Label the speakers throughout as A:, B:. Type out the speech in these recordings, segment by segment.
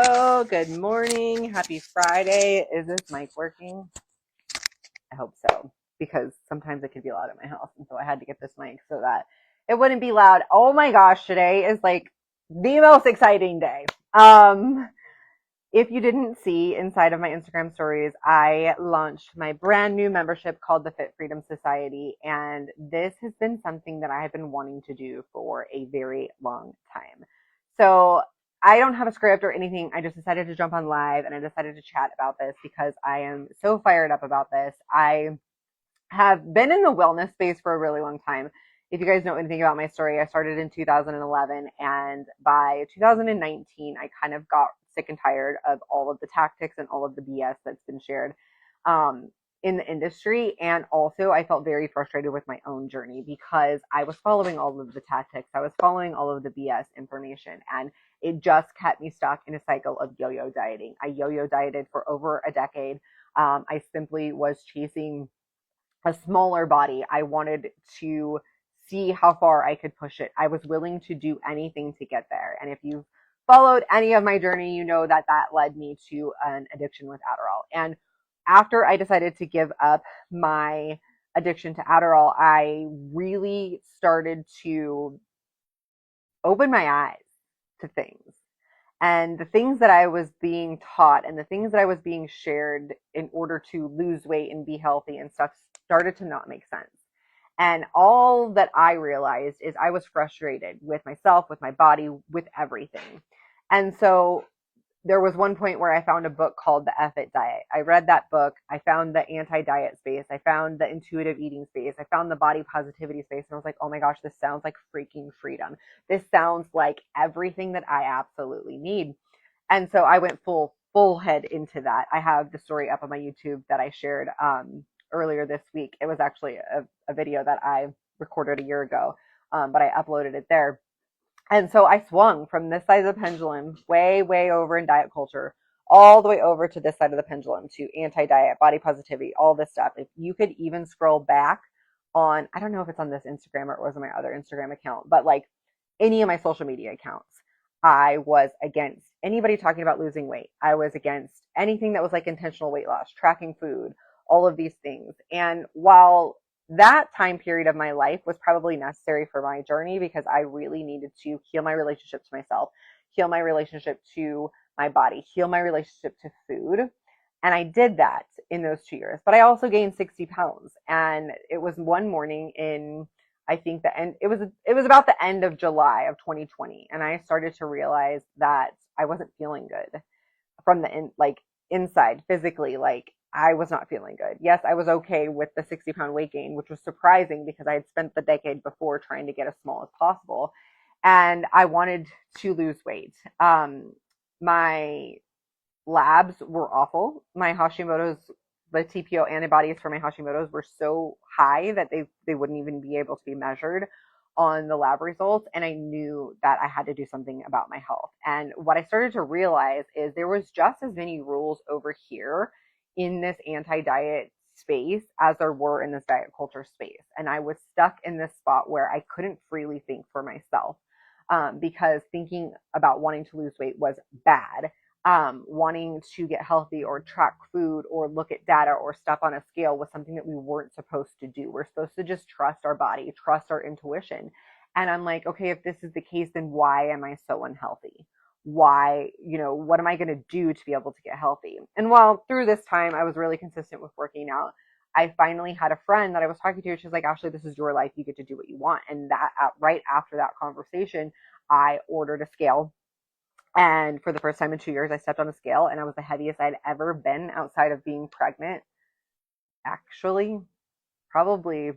A: Oh, good morning. Happy Friday. Is this mic working? I hope so, because sometimes it can be loud at my house. And so I had to get this mic so that it wouldn't be loud. Oh my gosh, today is like the most exciting day. If you didn't see inside of my Instagram stories, I launched my brand new membership called the Fit Freedom Society. And this has been something that I have been wanting to do for a very long time. So I don't have a script or anything. I just decided to jump on live and I decided to chat about this because I am so fired up about this. I have been in the wellness space for a really long time. If you guys know anything about my story, I started in 2011, and by 2019, I kind of got sick and tired of all of the tactics and all of the BS that's been shared in the industry. And also, I felt very frustrated with my own journey because I was following all of the tactics, I was following all of the BS information, and it just kept me stuck in a cycle of yo-yo dieting. I yo-yo dieted for over a decade. I simply was chasing a smaller body. I wanted to see how far I could push it. I was willing to do anything to get there. And if you've followed any of my journey, you know that that led me to an addiction with Adderall. And after I decided to give up my addiction to Adderall, I really started to open my eyes to things. And the things that I was being taught and the things that I was being shared in order to lose weight and be healthy and stuff started to not make sense. And all that I realized is I was frustrated with myself, with my body, with everything. And so there was one point where I found a book called The F It Diet. I read that book. I found the anti-diet space. I found the intuitive eating space. I found the body positivity space. And I was like, oh my gosh, this sounds like freaking freedom. This sounds like everything that I absolutely need. And so I went full head into that. I have the story up on my YouTube that I shared earlier this week. It was actually a video that I recorded a year ago, but I uploaded it there. And so I swung from this side of the pendulum, way over in diet culture, all the way over to this side of the pendulum, to anti-diet, body positivity, all this stuff. If you could even scroll back on, I don't know if it's on this Instagram or it was on my other Instagram account, but like any of my social media accounts, I was against anybody talking about losing weight. I was against anything that was like intentional weight loss, tracking food, all of these things. And while that time period of my life was probably necessary for my journey because I really needed to heal my relationship to myself, heal my relationship to my body, heal my relationship to food. And I did that in those 2 years. But I also gained 60 pounds. And it was one morning in, I think it was about the end of July of 2020. And I started to realize that I wasn't feeling good from inside physically. Like I was not feeling good. Yes, I was okay with the 60-pound weight gain, which was surprising because I had spent the decade before trying to get as small as possible. And I wanted to lose weight. My labs were awful. My Hashimoto's, the TPO antibodies for my Hashimoto's were so high that they wouldn't even be able to be measured on the lab results. And I knew that I had to do something about my health. And what I started to realize is there was just as many rules over here in this anti-diet space as there were in this diet culture space. And I was stuck in this spot where I couldn't freely think for myself because thinking about wanting to lose weight was bad. Wanting to get healthy or track food or look at data or stuff on a scale was something that we weren't supposed to do. We're supposed to just trust our body, trust our intuition. And I'm like, okay, if this is the case, then why am I so unhealthy? Why, what am I going to do to be able to get healthy? And while through this time, I was really consistent with working out, I finally had a friend that I was talking to. She's like, Ashley, this is your life. You get to do what you want. And that right after that conversation, I ordered a scale. And for the first time in 2 years, I stepped on a scale and I was the heaviest I'd ever been outside of being pregnant. Actually, probably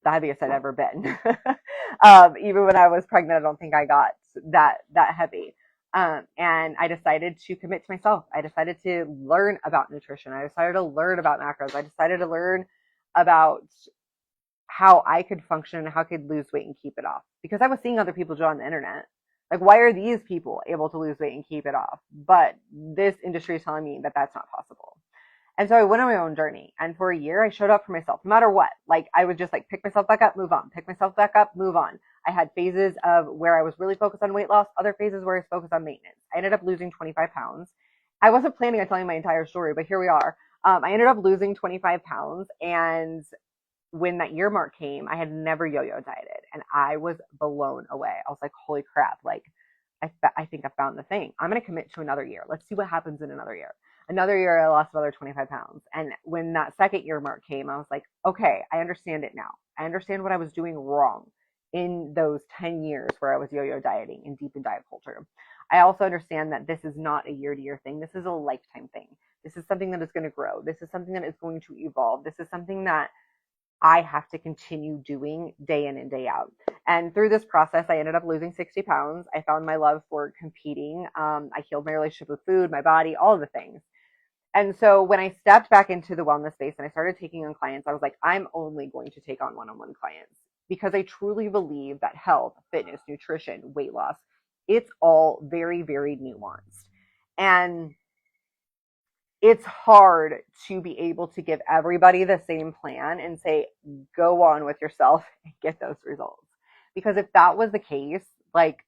A: the heaviest I'd ever been. Even when I was pregnant, I don't think I got that heavy. And I decided to commit to myself. I decided to learn about nutrition. I decided to learn about macros. I decided to learn about how I could function and how I could lose weight and keep it off. Because I was seeing other people do it on the internet. Like, why are these people able to lose weight and keep it off? But this industry is telling me that that's not possible. And so I went on my own journey. And for a year, I showed up for myself, no matter what. Like, I would just like pick myself back up, move on, pick myself back up, move on. I had phases of where I was really focused on weight loss, other phases where I was focused on maintenance. I ended up losing 25 pounds. I wasn't planning on telling my entire story, but here we are. I ended up losing 25 pounds. And when that year mark came, I had never yo-yo dieted, and I was blown away. I was like, holy crap, like, I think I found the thing. I'm going to commit to another year. Let's see what happens in another year. Another year, I lost another 25 pounds. And when that second year mark came, I was like, okay, I understand it now. I understand what I was doing wrong in those 10 years where I was yo-yo dieting and deep in diet culture. I also understand that this is not a year-to-year thing. This is a lifetime thing. This is something that is going to grow. This is something that is going to evolve. This is something that I have to continue doing day in and day out. And through this process, I ended up losing 60 pounds. I found my love for competing. I healed my relationship with food, my body, all of the things. And so when I stepped back into the wellness space and I started taking on clients, I was like, I'm only going to take on one-on-one clients, because I truly believe that health, fitness, nutrition, weight loss, it's all very, very nuanced. And it's hard to be able to give everybody the same plan and say, go on with yourself and get those results. Because if that was the case, like,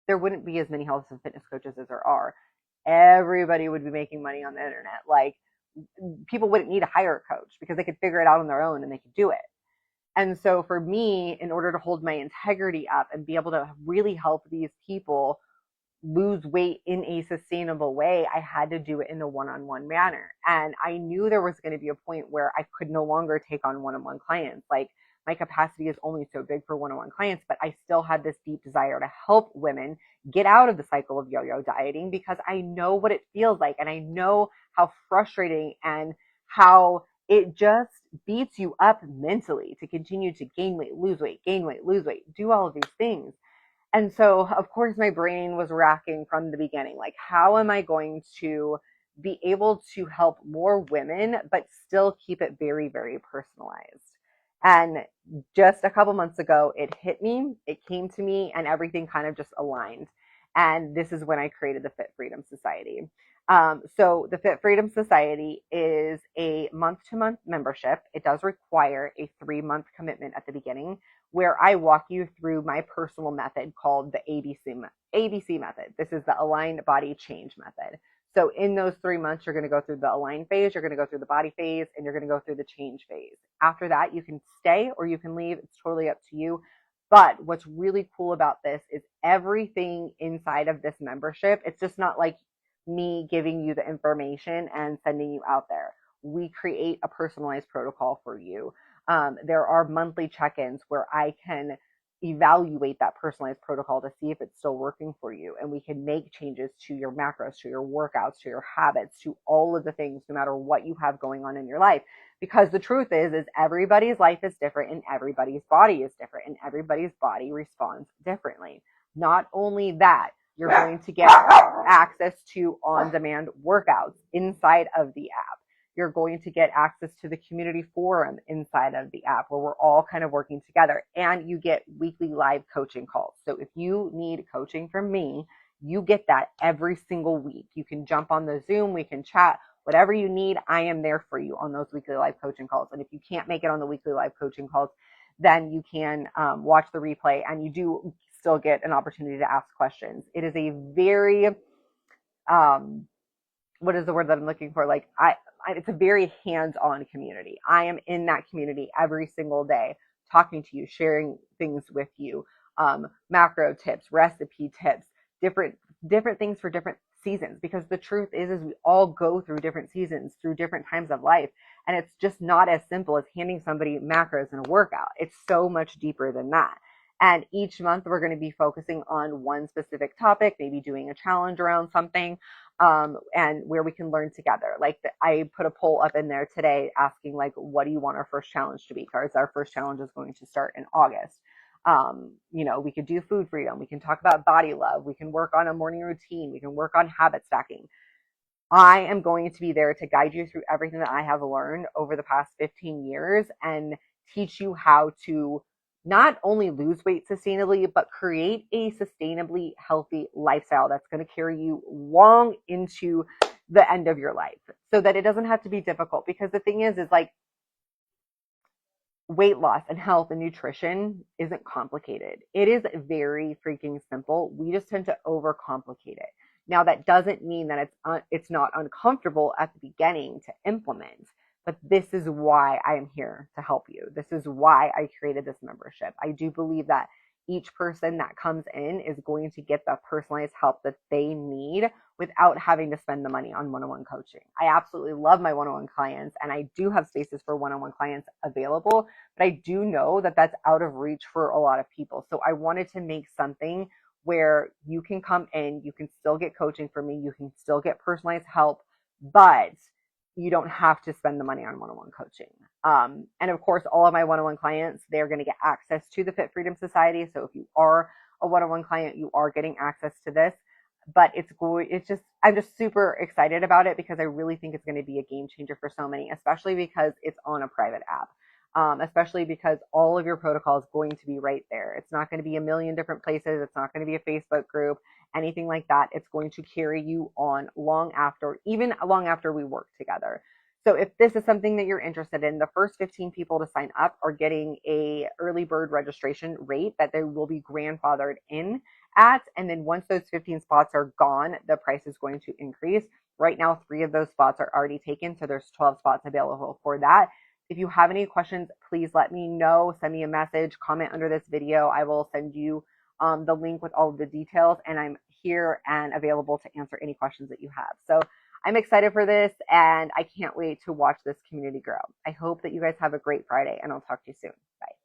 A: there wouldn't be as many health and fitness coaches as there are. Everybody would be making money on the internet. Like, people wouldn't need to hire a coach because they could figure it out on their own and they could do it. And so for me, in order to hold my integrity up and be able to really help these people lose weight in a sustainable way, I had to do it in a one-on-one manner. And I knew there was going to be a point where I could no longer take on one-on-one clients. Like, my capacity is only so big for one-on-one clients, but I still had this deep desire to help women get out of the cycle of yo-yo dieting, because I know what it feels like, and I know how frustrating and how it just beats you up mentally to continue to gain weight, lose weight, gain weight, lose weight, do all of these things. And so, of course, my brain was racking from the beginning. Like, how am I going to be able to help more women, but still keep it very, very personalized? And just a couple months ago, it hit me, it came to me, and everything kind of just aligned. And this is when I created the Fit Freedom Society. So the Fit Freedom Society is a month-to-month membership. It does require a 3-month commitment at the beginning, where I walk you through my personal method called the ABC method. This is the Aligned Body Change method. So in those 3 months, you're going to go through the align phase, you're going to go through the body phase, and you're going to go through the change phase. After that, you can stay or you can leave. It's totally up to you. But what's really cool about this is everything inside of this membership, it's just not like me giving you the information and sending you out there. We create a personalized protocol for you. There are monthly check-ins where I can evaluate that personalized protocol to see if it's still working for you. And we can make changes to your macros, to your workouts, to your habits, to all of the things, no matter what you have going on in your life. Because the truth is everybody's life is different and everybody's body is different and everybody's body responds differently. Not only that, you're going to get access to on-demand workouts inside of the app. You're going to get access to the community forum inside of the app where we're all kind of working together, and you get weekly live coaching calls. So if you need coaching from me, you get that every single week. You can jump on the Zoom, we can chat, whatever you need, I am there for you on those weekly live coaching calls. And if you can't make it on the weekly live coaching calls, then you can watch the replay, and you do still get an opportunity to ask questions. It is a very, what is the word that I'm looking for? Like, it's a very hands-on community. I am in that community every single day, talking to you, sharing things with you, macro tips, recipe tips, different things for different seasons. Because the truth is we all go through different seasons, through different times of life. And it's just not as simple as handing somebody macros in a workout. It's so much deeper than that. And each month we're going to be focusing on one specific topic, maybe doing a challenge around something, and where we can learn together. Like I put a poll up in there today asking, like, what do you want our first challenge to be? Because our first challenge is going to start in August. We could do food freedom. We can talk about body love. We can work on a morning routine. We can work on habit stacking. I am going to be there to guide you through everything that I have learned over the past 15 years and teach you how to not only lose weight sustainably, but create a sustainably healthy lifestyle that's going to carry you long into the end of your life, so that it doesn't have to be difficult. Because the thing is like, weight loss and health and nutrition isn't complicated. It is very freaking simple. We just tend to overcomplicate it. Now, that doesn't mean that it's not uncomfortable at the beginning to implement, but this is why I am here to help you. This is why I created this membership. I do believe that each person that comes in is going to get the personalized help that they need without having to spend the money on one-on-one coaching. I absolutely love my one-on-one clients, and I do have spaces for one-on-one clients available, but I do know that that's out of reach for a lot of people. So I wanted to make something where you can come in, you can still get coaching from me, you can still get personalized help, but you don't have to spend the money on one-on-one coaching. And of course, all of my one-on-one clients, they're going to get access to the Fit Freedom Society. So if you are a one-on-one client, you are getting access to this. But I'm just super excited about it, because I really think it's going to be a game changer for so many, especially because it's on a private app. Especially because all of your protocol is going to be right there. It's not going to be a million different places. It's not going to be a Facebook group, anything like that. It's going to carry you on even long after we work together. So if this is something that you're interested in, the first 15 people to sign up are getting a early bird registration rate that they will be grandfathered in at. And then once those 15 spots are gone, the price is going to increase. Right now, 3 of those spots are already taken. So there's 12 spots available for that. If you have any questions, please let me know. Send me a message, comment under this video. I will send you the link with all of the details, and I'm here and available to answer any questions that you have. So I'm excited for this, and I can't wait to watch this community grow. I hope that you guys have a great Friday, and I'll talk to you soon. Bye.